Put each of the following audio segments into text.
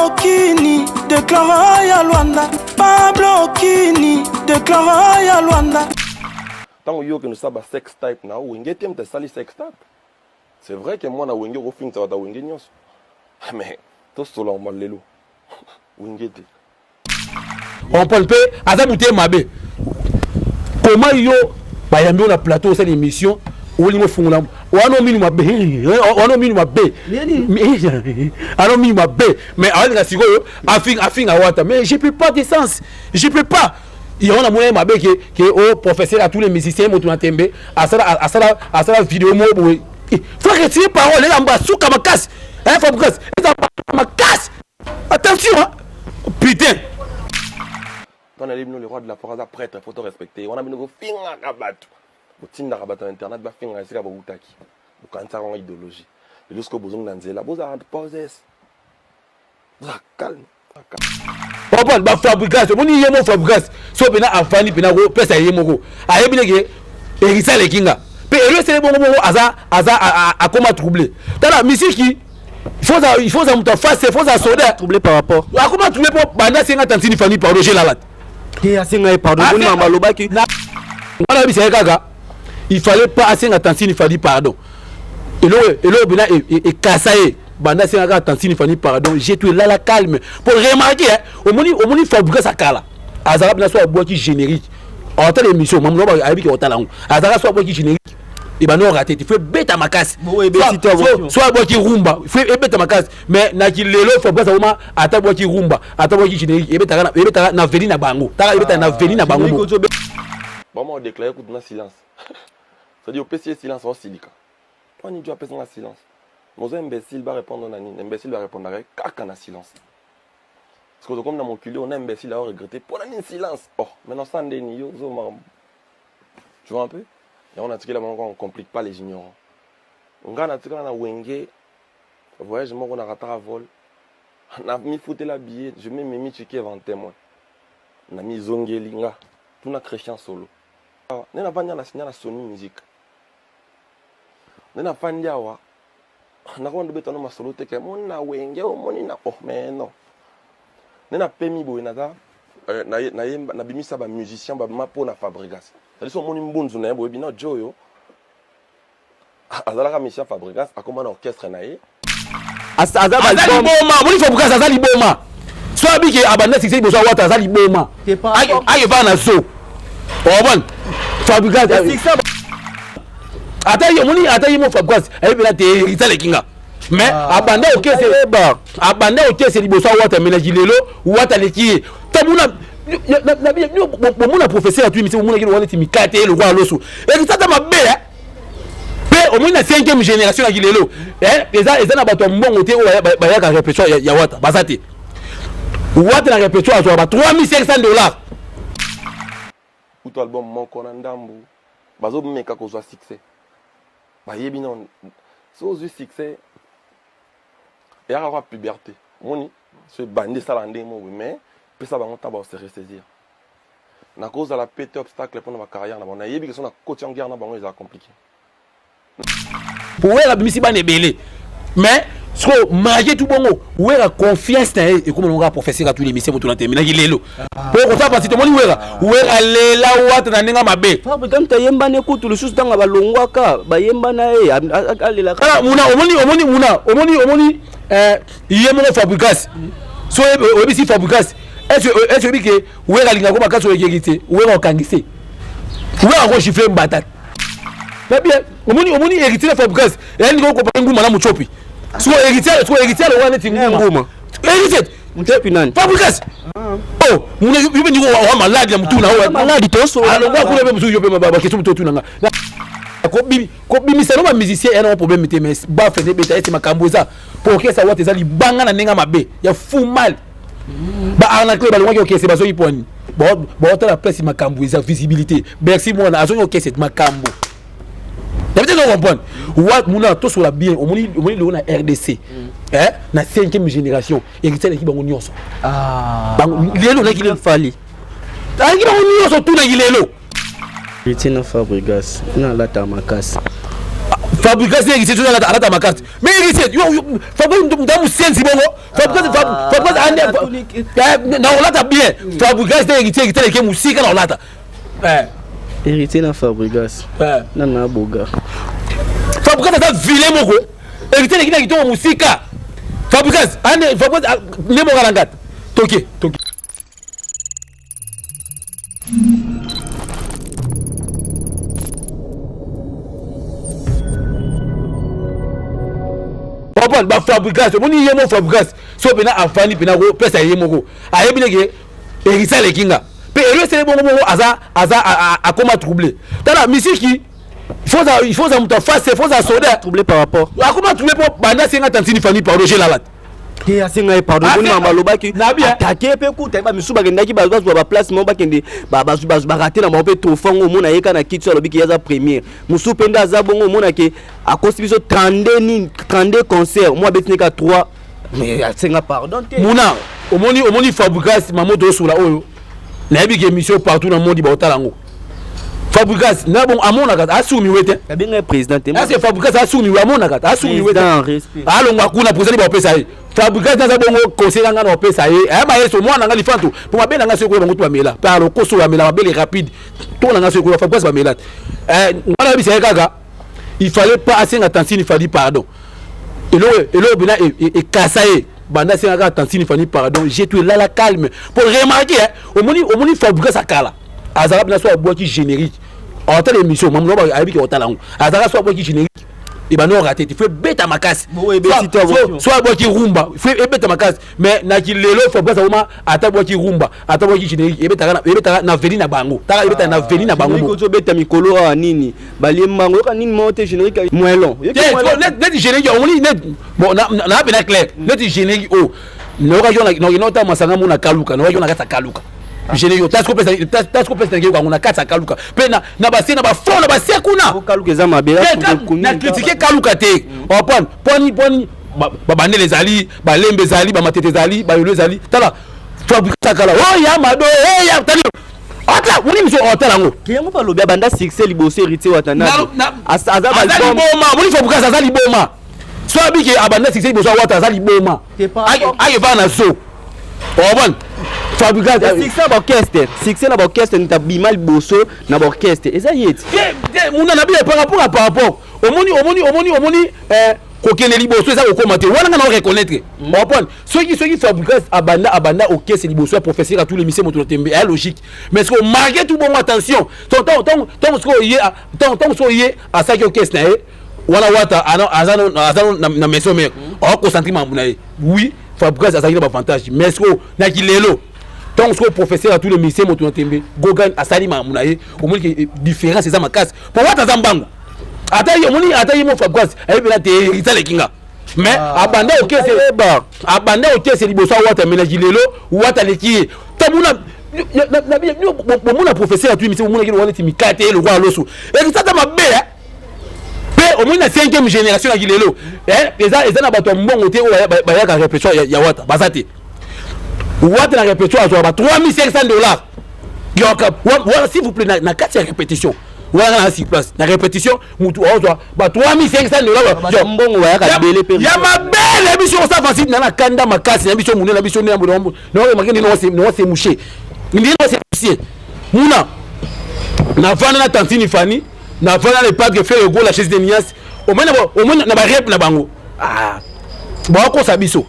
Pablo Kini déclara ya Luanda. Pablo Kini déclara ya Luanda. Tant que nous savons sex type na wenge tem te sali sex type. C'est vrai que moi na wenge au fin ça va ta wenge nyos. Mais tout cela on malelo. Wenge te. On peut le azamuté mabe. Comment yo bayambi on a plateau cette émission où il me font là. On a mis ma bé. On a mis ma bé. On a mis ma bé. Mais avec la sigo afin à wata. Mais je peux pas de sens. Je peux pas. Il y a un moyen ma bé que au professeur à tous les musiciens mo tuna tembe à ça vidéo mo boy. Faut retirer parole là en bas sous comme casse. Hein faut casse. Ma casse. Attention. Putain. Dans les livres, le roi de la forêt prêtre, il faut te respecter. On a mis nos filles à rabattre. Au team à rabattre internet, va faire un peu de taki. Au cancer en idéologie. Et lorsque vous avez un vous avez posé. Vous avez calme. Papa, ba fabrication. Mon yemo fabrication. So bena afani bena go pesa yemo go. Aye bina ke erisa le kinga. Pe ero c'est bon aza a comment troubler. Dans la musique il faut ça muta face, il faut ça soda troublé par rapport. A comment troubler pour banda 50 tantini famille par Roger Lalat. Qui a signé pardon boni maloba ki. Voilà c'est gaga. Il fallait pas assez attention il fallait pardon. Et là bena et kasaye banda 50 attention il fallait pardon. J'ai tout là la calme pour remarquer au moni fabriquer ça kala. Azara bena soit bois qui générique. En tant l'émission maman ba abi ki otalango. Azara soit bois qui générique. Et ben non raté il faut bêta ma casse soit bois qui rumba il faut bêta ma casse mais na ki lelo faut pas vraiment ata bois qui rumba ata bois qui générique et bêta na veli na bango ta bêta na veli na bango bon moi déclarer coup de silence ça dit au PC silence au silica toi ni dois passer en silence mon imbécile va répondre nani imbécile va répondre avec caca na silence parce que comme dans mon culé on a imbécile à regretter pour la silence oh maintenant ça ndeni yo zo tu vois un peu. Et on a tiré la main qu'on ne complique pas les ignorants. On a tiré la wenge. Voyage, moi, on a raté à vol. On a mis foutu la billet. Je mets mes michiki avant témoin. On a mis Zongelinga. Tout na chrétien solo. On a vendu la signal à Sony Music. On a vendu à wa. On a vendu béton ma solo teke. On a wenge. On a oh mais non. On a permis boy nada. Na bimi ça ba musicien ba ma pour na Fabregas. C'est-à-dire que mon imbonzo na boy bino joyo. Azala mission Fabregas a comme un orchestre naé. Azali boma, mon Fabregas azali boma. Soit bi ke abanda succès besoin wata azali boma. Aye ba na so. Oh bon. Fabregas ataye mon Fabregas aye bela te ritale kinga. Mais abanda okese liboso wata ménage lelo wata leki tabuna na professeur tu misi mona ki wala ti mikate le roi loso et ça ta mabe pe au moins la 5e génération ya lelo eza na bato mbongo te ba ya ka répétition ya wata basate wata na répétition azo ba $3500 ou to album moko na ndambu bazo meka ko zo succès ba yebi non so zo succès et avoir puberté moni ce bandé salandé mo mais puis ça va monter à se ressaisir na cause de la pété obstacle pour ma carrière na bona yebi que son coach en guerre na bango ils a compliqué pour la bimisi ba nebele mais ce que marié tout bongo ouera confiance na et comme on va professeur à tous les missions pour tout la terminer lelo pour qu'on ça parce que moni ouera lela wat na ninga mabe fabricant tayemba ne kutu le sous tanga balongwaka bayemba na alela kala omoni yemo fabricas so obisi fabricas est-ce que ouera linga ko bakaso yekite ouera okangise ouera ko chiffrer mbata très bien omoni héritier fabricas et ndiko ko nguma na muchopi so héritier le wana tinguma héritier muchopi nani fabricas oh muna bibi ndiko wa malade ya mtu na wa malade toso alongwa kule be musuyo pe mababa ke mtu tu nanga ko bimi sano ba musicien ena un problème te mais ba fait des bêta et makambo ça pour que ça wa te zali banga na ninga mabe ya fou mal ba arnaque ba longwa ke c'est bazo iponi bon ta la place makambo ça visibilité merci moi na azo ke c'est makambo d'habitude on comprend what muna to sur la bien omoni le na RDC na 5e génération héritier l'équipe bango nyonso bango lelo na ki le fali ki bango nyonso tout na lelo Tina Fabregas na la tamakasi Fabrica c'est héritier sur la ma carte mais héritier yo Fabrica ndamu sensi bongo Fabrica ande na olata bien Fabrica c'est héritier qui est musika na olata héritier na Fabregas na boga Fabrica ça vilain moko héritier qui est musika Fabrica ande Fabrica ne mo galangat toke ba fabrication moni yemo fabrication so bena afani bena ko pesa yemo ko ayebile ke erisa le kinga pe elo sele bongo aza akoma troublé tala misiki il faut ça muta face il faut ça soda troublé par rapport akoma troublé pour banda 50 tantini fani par roger lalat ke asenga pardon boni mama lobaki attaquer pe kuta ba misuba kendaki ba place mo ba kende ba rater na mo pe trofango mona yeka na kitso lobiki yaza premier musu penda aza bongo mona ke a constitution 32 concerts moi betnika 3 mais asenga pardon te muna omoni Fabregas mamoto sula oyo na yebiki émission partout dans le monde ba otalango Fabregas na bon amona kata asumi wete kabenga président te c'est Fabregas asumi wa amona kata asumi wete alo ngakuna président ba pesa yi Fabregas na bongo conseiller ngana ba pesa yi ba yeso mwana ngali fanto pour ma bela ngase ko bongo to amela par le koso amela ba bela rapide to na ngase ko Fabregas ba mela ngana bi c'est gaga il fallait pas assez attention il fallait pardon et bina et kasaye banda c'est attention il fallait pardon j'ai tout là la calme pour remarquer omoni Fabregas akala azara bina so aboki générique en tant émission mamuno ba ayibiki otalango azara so aboki générique et ben non raté il faut beta makasi soit aboki rumba il faut beta makasi mais na kilelo Fabregas oma ataboki rumba ataboki générique et beta na veli na bango taka beta na veli na bango ko beta mikolo nini balembango ka nini monte générique moelon net générique on net bon na bena clair net générique oh no ka yona ta masanga mona kaluka no yona kata kaluka générique tasko pesa ngeko ngona kata kaluka pe na basena ba fond na basia kuna kaluka eza mabela na critiquer kaluka te poni babande les ali ba lembe zali ba matete zali ba yolo zali tala Fabregas kala oh ya mado ya tali ata woni miso otalango kiyango ba lobia banda succès liboso héritier watana azali boma woni Fabregas azali boma so abiki abanda succès liboso wata azali boma ayo ba na so bon Fabregas succès na orchestre nta bimal boso na orchestre eza yet muna na bien par rapport omoni kokene liboso eza okomate wana nga na reconnaître bon soki Fabregas abanda orchestre liboso professeur à tous les missions moto tembe est logique mais ce que marquer tout bon attention ton so yé à ça que orchestre na wana wata azano na maison mère on concentre mamuna oui Fabregas azali na avantage mais ce que na kilelo donc ce professeur à tous les lycées moto tembe gogan asali mamunaye omoni différence eza makasi pour wata zambango ata mo Fabregas ayebela te itale kinga mais abanda okese liboso wata ménage lelo wata leki tamuna na professeur à tous les lycées omoni kino wana timikate le roi loso et ça ta mabe pe omoni na 5e génération na kilelo eza na bato mbongo te ba ya répétition ya wata bazate wata na répétition à $3,500 s'il vous plaît na 4 répétition voilà sur place na répétition mutu ozo ba $3,500 mbongo ya ka belé pe ya mabele biso ça facile na kanda makasi na biso munela biso ne mbongo no makeni no se moucher ndi no se moucher muna na vana na tantini fani na vana le pas que faire le goal la chaise de Nias au moins na ba rep na bango ba ko sabiso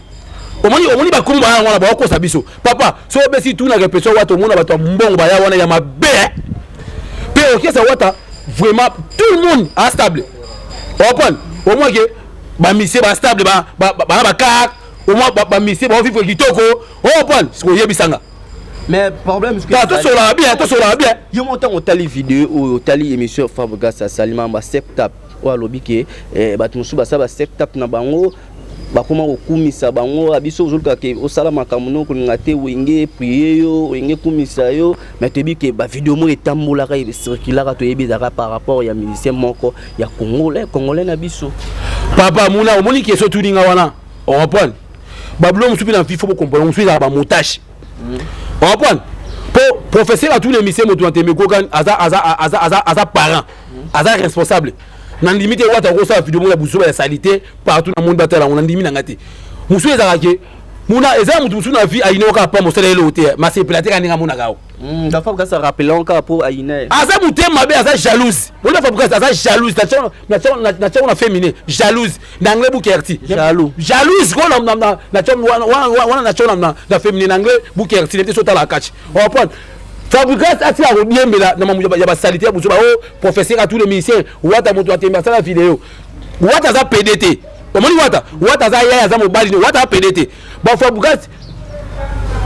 omoni ba kumba wana ba ko sabiso papa so besi tout na répétition wato mona bato mbongo ba ya wana ya mabe pe orchestre wata vraiment tout le monde est stable open au moins que ba mission ba stable ba car au moins ba mission ba vivre kitoko open ce que yebisanga mais problème c'est que to sur la bien yo montant au tali vidéo au tali émission Fabregas Salima ba septap o alobi ke bato musu ba sa ba septap na bango bakoma okumisa bango abiso ozoluka ke osala makambo no kolinga te wenge prier yo wenge kumisa yo mais tebi ke ba vidéo mo etambolaka e circulaka to yebizaka par rapport ya musicien moko ya congolais na biso papa muna omoni keso tuninga wana on reprend bablo musupi na fifo ko comprendre musupi za ba montage on reprend pour professeur à tous les musiciens moto antemeko kan aza parent aza responsable nandimi te wata ko sa video mo ya buso ya salité partout na monde batala on nandimi nangate musu ezakake muna eza mutu musu na vie ayine oka pa mosala ele ote ma se plater kaninga muna kao da fa ka sa rappeler encore pour ayine aza mutema be aza jalouse on fa buka aza jalouse na chona féminin jalouse na anglais bukerti jalouse ko na chona wana na chona na féminin na anglais bukerti nete sota la catch on prend Fabrikas a tiré bien mais là il y a salité pour professeur à tous les musiciens wata moto atemba ça la vidéo wata za PDT omoni wata za yaya za mobali ni wata PDT ba Fabrikas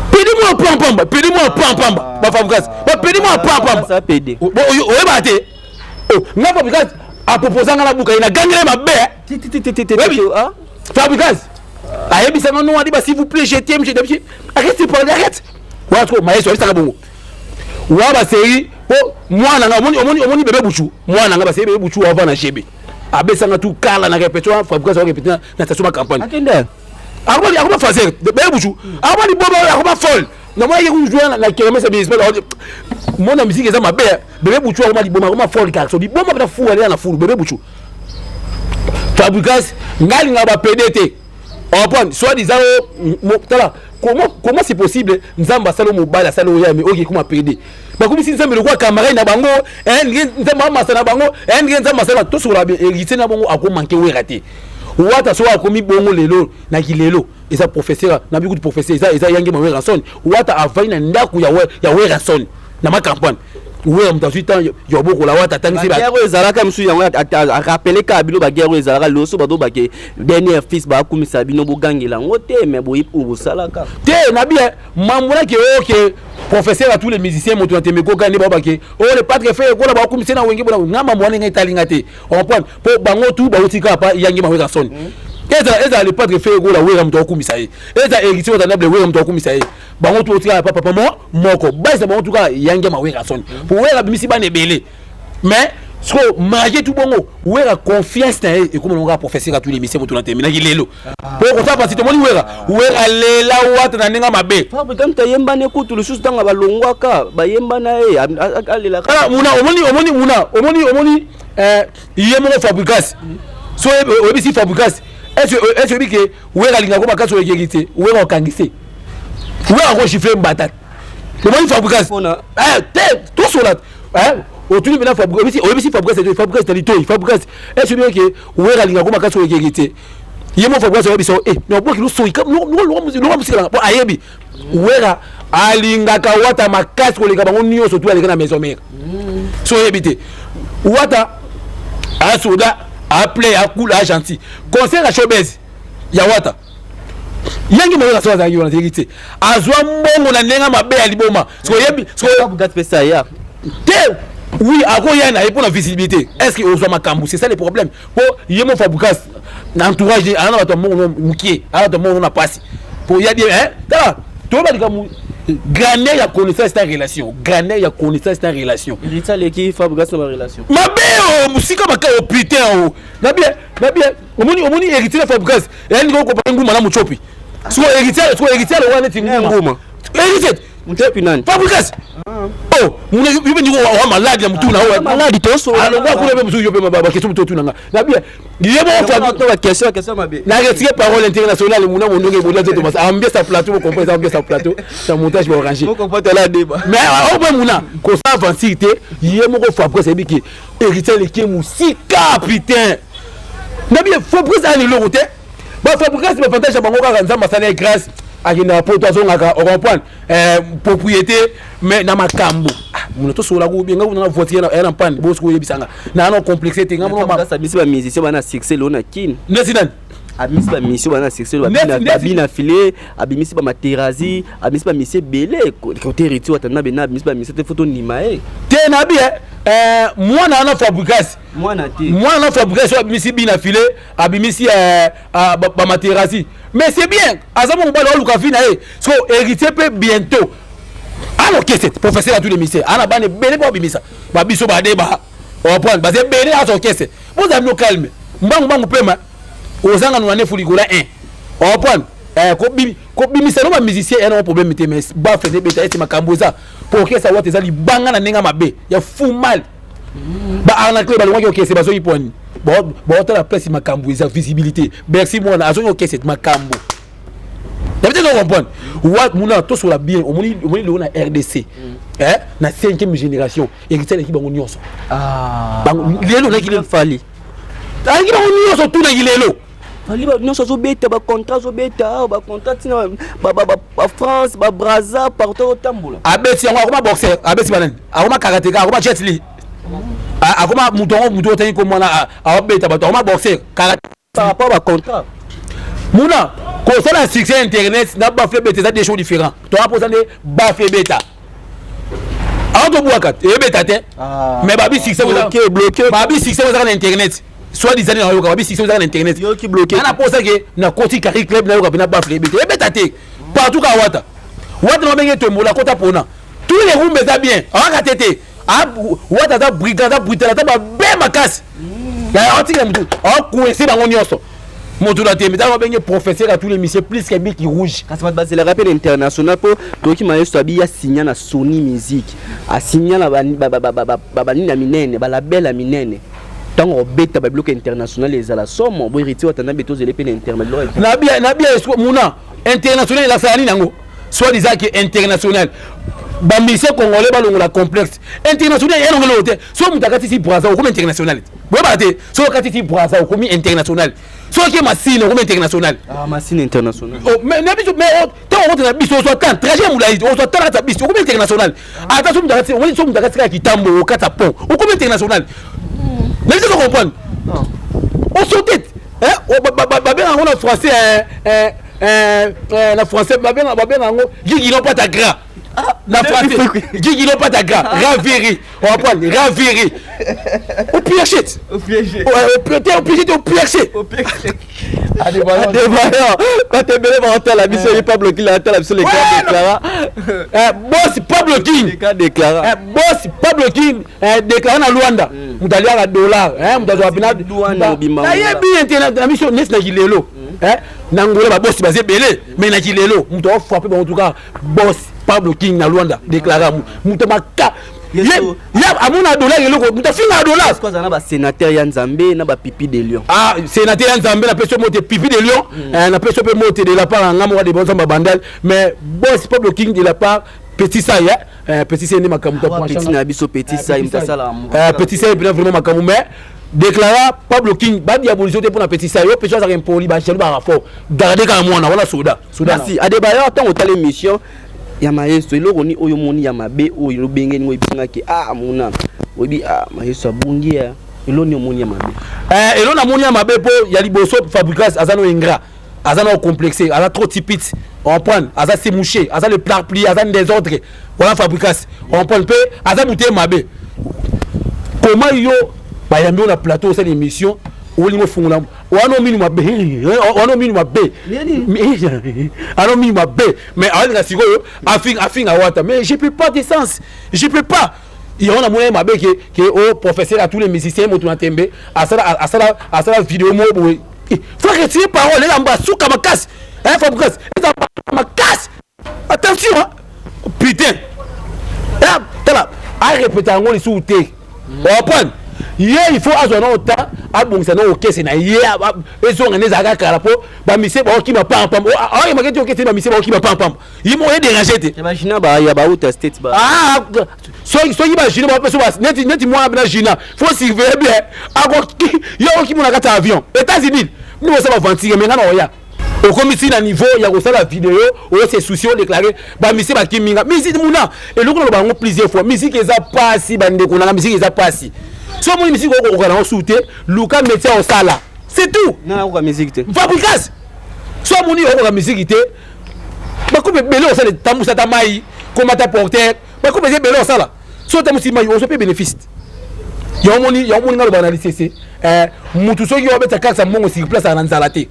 pedi-moi pam ba Fabrikas ba pedi-moi pam ça PD oye bate na Fabrikas a proposé ngala buka ina gangele mabe ah Fabrikas ayebi ça non adi ba s'il vous plaît je t'aime arrête parler arrête wata maestro ça bongo waba série oh mwana nga omoni bébé buchu mwana nga ba série bébé buchu avant na chebe abesa nga tout kala na répétition Fabrikas va répéter na station ma campagne akende akoma fazer bébé buchu akoma bobo akoma folle na moi yeki jouer na kereme sa business mona musique eza mabe bébé buchu akoma liboma akoma folle car so liboma ba fou aller na fou bébé buchu Fabrikas ngali nga ba PDT on prend soit disant tala comment c'est possible nzamba salo mobala salo ya mais oki kuma PD ba comme si nzamba le kwa camarade na bango nzamba masa na bango nzamba sala to sur la hérité na bango ako manquer we raté wata so akomi bongo lelo na kilelo eza professeur na biku professeur eza yangi ma we ranson wata avaina ndaku ya we ranson na ma campagne ouais on t'a dit tant yo boko la wata tangi ba guerre ezalaka msu yango a rappeler ka bilo ba guerre ezalaka loso ba do ba ke dernier fils ba kumisa bino bo gangela ngote mais bo ipo salaka te na bien mambola ke OK professeur à tous les musiciens moto na temeko gane ba ba ke o le padre fait ko la ba kumisa na wenge bona ngama mwana ngai talinga te on prend po bango tu ba utika pa yangi ma weka son eza le padre fait ko la wera mto kumisa e eza héritier otandable wera mto kumisa e bango tu otika papa moko base bango tu ka yangi ma weka son pour wera bimisi ba nebele mais so marié tout bongo wera confiance na e comme on va professeur à tous les musiciens moto na temena ki lelo pour ko ça parce que moni wera lela wata na ninga mabe papa quand ta yemba ne kutu le chose tanga ba longwaka ba yemba na e alela kala muna omoni yemo Fabrikas so obisi Fabrikas est-ce que wera linga ko bakaso yegite wera okangise wera ko chiffrer mbatata omoni Fabrikas tout sur la autour de Fabrikas obisi Fabrikas talito Fabrikas est-ce que wera linga ko bakaso yegite yemo Fabrikas obiso no boki no so no musika po ayebi wera alinga ka wata makasi ko linga bango nyo so tu alika na maison mère so yebite wata asoda appelé à cool à gentil concert à showbiz ya wata yangi mo la soza yangi wana tegite azwa mbongo na nenga mabe ya liboma so yebi so Fabrikas pesa ya te oui ako yana et pour la visibilité est-ce que ozwa makambu c'est ça le problème pour yemo Fabrikas na entourage ana bato mbongo mukie ana to mbongo na passe pour ya bien ta to ba dikamu gagner ya connaissance ta relation gagner ya connaissance ta relation il est qui Fabrikas na relation mabe musika makao putain na bien omoni héritier Fabrikas yani ko pa nguma na muchopi so héritier le wana tingu nguma héritier muchopi nani Fabrikas muna yubi ndiko wa maladi ya mtu na wa maladi to so alongwa kule be musu yope mababa kesu mtu na na bien yebo Fabrikas question mabe na retire parole internationale muna mondonge bola te Thomas ambia sa plateau vous comprenez ambia sa plateau sa montage va arranger vous comprenez la débat mais au moins muna ko sa avancité yemo ko Fabrikas ebiki héritier le qui musika putain na bien Fabrikas ani le côté ba Fabrikas me fantasme bango ka nzamba sana grâce akina poto azongaka on comprend propriété mais na makambo muna to sola ko bien ngabuna na voiture na pan boss ko yebisanga na no complexité ngabuna ma ça bisi ba musicien bana succès lona kin nesinan abimisi ba mission bana succès ba bina filé abimisi ba materazi abimisi ba mission belé côté héritier watana bena abimisi ba mission te photo nimae te na bien mwana na Fabrikas mwana Fabrikas abimisi bina filé abimisi ba materazi mais c'est bien azamo mbala luka fina so héritier peut bientôt alors que c'est professeur à tous les lycées ana bane bele ba bimisa ba biso ba débat on prend ba c'est bele à son caisse vous avez no calme mbangu pema ozanga no nefu ligola 1 on prend ko bimisa no ba musicien eno problème te mais ba fait beta eti makamboza pour que ça wate za libanga na nenga mabe ya fou mal ba ana club ba longwa ke c'est bazo iponi bon la presse makambo eza visibilité merci moi azo yo cette makambo d'habitude on comprend what muna to sur la bien on moni le na RDC na 5e génération héritier l'équipe bango nyonso lelo na kile fali tangi bango nyonso tout na lelo fali ba nyonso zo beta ba contrat zo beta ba contrat tina ba France ba Brazza partout au tambola abeti yango akoma boxer abeti banani akoma karatéka akoma Jet Li akoma mutongo tangi ko mwana abeta ba akoma boxer karaté par rapport ba contrat muna ko ça la succès internet n'a pas fait bêta des choses différents toi posé ba fait bêta auto boakat et bêta mais babi succès bloqué babi succès sur internet soit disant na babi succès sur internet yo qui bloqué na posé que na koti Carry Club na yo ka ba fait bêta et bêta partout ka wata no benge tombola kota pona tous les rooms ça bien aka tete wata da brigade brutale ta ba be makasi ya otika mtu coincé dans nyonso moto la teme ta benge professeur à tous les messieurs plus que Bic rouge quand ça va c'est le rappel international pour toi qui m'a soit bien signé na Sony Music a signé na ba na minene ba label la minene tant on beta ba bloc international les à la somme bo héritier watana beto zele pe international na bien muna international la sani nango soit disant que international ba mission congolais ba longola complexe international ya longola hotel so mutakati si Brazza comme international bo ba te so kati si Brazza comme international so ki machine comme international machine international mais n'abiso mais tant on na biso so tant trajet moulai on so tant ta biso comme international attention mutakati on so mutakati ka kitambo kata pont comme international mais tu comprends on sautait ba bien en français la français ba bien en Gigi non pas ta gras la français Gigi non pas ta gras ravéry on va prendre ravéry au piège au piège allez voilà quand tu belé va la mission n'est pas bloqué la mission les gars déclara boss pas bloqué les gars déclara boss pas bloqué déclara na Luanda mutalia na dollar mutazo bina Luanda bimba ya bien internet la mission n'est na gilelo nangole ba boss basé belé mais na gilelo muto frapper en tout cas boss Pablo King na Luanda déclara muto maka ya amuna dollar eloko muto finga dollar quoi ça na ba sénateur ya Nzambe na ba pipi de lion sénateur ya Nzambe na peso mote pipi de lion na peso pe mote de la part ngamo de bonza bandal mais boss Pablo King de la part petit ça ya petit ça ni makamuta petit na biso petit ça imtasala petit ça bien vraiment makamu mais déclara Pablo King ba diabolisation pour na petit ça yo peso ça impoli ba chelu ba rapport garder ka mwana wala soda merci Adebayor tant hôtel émission ya maestro eloko ni oyo moni ya mabe oyo bengeni ngo ibinga ke muna obi maestro bungia elo ni moni ya mabe elo na moni ya mabe po ya liboso Fabregas azano ingrat azano complexé ala trop typique on prend aza se moucher aza le plat pli aza des ordres voilà Fabregas on prend pe aza muté mabe comment yo ba yambi na plateau cette émission olingo fungula wano minu mabe wano minu mabe ano minu mabe mais avec la sikoyo afin awata mais je peux pas de sens je peux pas il y a un moyen mabe que au professeur à tous les musiciens moto tembe à ça vidéo mo faut retirer parole là en souka makas faut que ça makas attention putain là à répéter en les sous té on prend il faut avoir autant à bon ça non OK c'est na hier ils ont les aga karapo ba mise ba ki ma pam pam il m'a dit OK c'est ba mise ba ki ma pam pam il m'a dérangé imagine ba ya ba outer state ba so imagine ba peso net moi na jina faut surveiller bien ako yo ki mona kata avion États-Unis nous ça va ventiler mais na oya au comité na niveau ya ko sala vidéo o c'est soucieux déclaré ba mise ba ki minga musique muna et le ko ba ngo plusieurs fois musique eza pasi ba ndeko na musique eza pasi so mon musique ko ko souté Luka métier au sala c'est tout na ko musique te Fabregas so mon ko musique te ba ko belé au sala tamusa tamai comment ta porter ba ko belé au sala so tamusi mai o so pe bénéfice yo moni ngalo ba na lycée mutu so yo beta kaksa mongo sur place na nzalate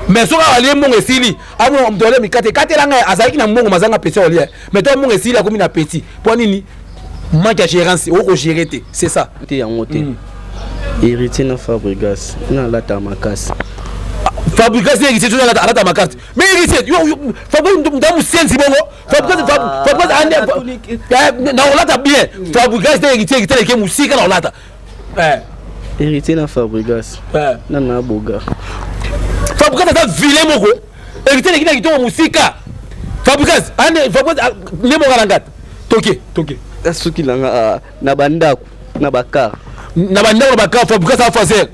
mais so ka ale mongo esili amo mtole mikate katelanga azaki na mongo mazanga pesi olie mais to mongo esili akomi na petit pour nini manque à gérance au gérer c'est ça t'es en moté héritier na Fabregas na la tamakas Fabregas héritier tout la tamakas mais héritier yo Fabregas ndamu sensi bongo Fabregas ande na olata bien Fabregas héritier qui musika na olata héritier na Fabregas na boga Fabregas ça vilain moko héritier qui na kitoko musika Fabregas ne mo garangata toke asuki na bandako na bakar Fabregas ça fazer.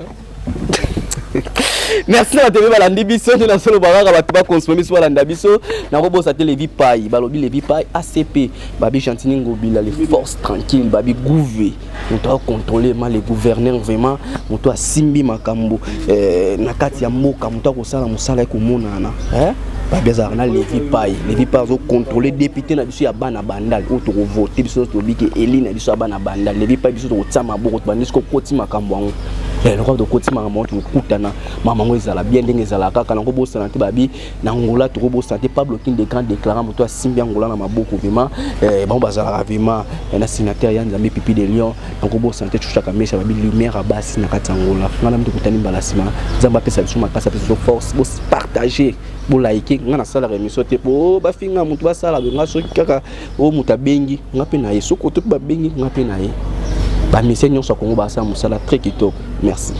Merci na tebe balandi biso na solo baraka batu ba consommer so balanda biso na robo sa télé Vipai balobi le Vipai ACP babi Chantini Ngobila les forces tranquilles babi gouver on doit contrôler mal les gouverneurs vraiment on doit simbi makambo na kati ya mboka on doit ko sala musala ko monana babi za na le Vipai zo contrôler député na biso ya bana bandal o to voter biso to biki Eli na biso ya bana bandal le Vipai biso to tsama boko bandisko koti makambo ngo le roi de koti makambo to kutana mama ngo ezala bien ndenge ezala kaka na ko bosa na te babi na ngola to ko bosa te Pablo King de grand déclarant moto asimbi ngola na maboko vraiment bon bazala vraiment na sénateur ya Nzambe Pipi de Lion na ko bosa na te chuchaka mesha babi lumière à basi na katsangola ngana mto kutani balasima Nzamba pesa biso makasa pesa force bo partager bo like ngana sala émission te po ba finga moto ba sala nga soki kaka o muta bengi ngape na yeso ko to ba bengi ngape na ye ba mission nyonso ko ba sa musala très kitoko merci.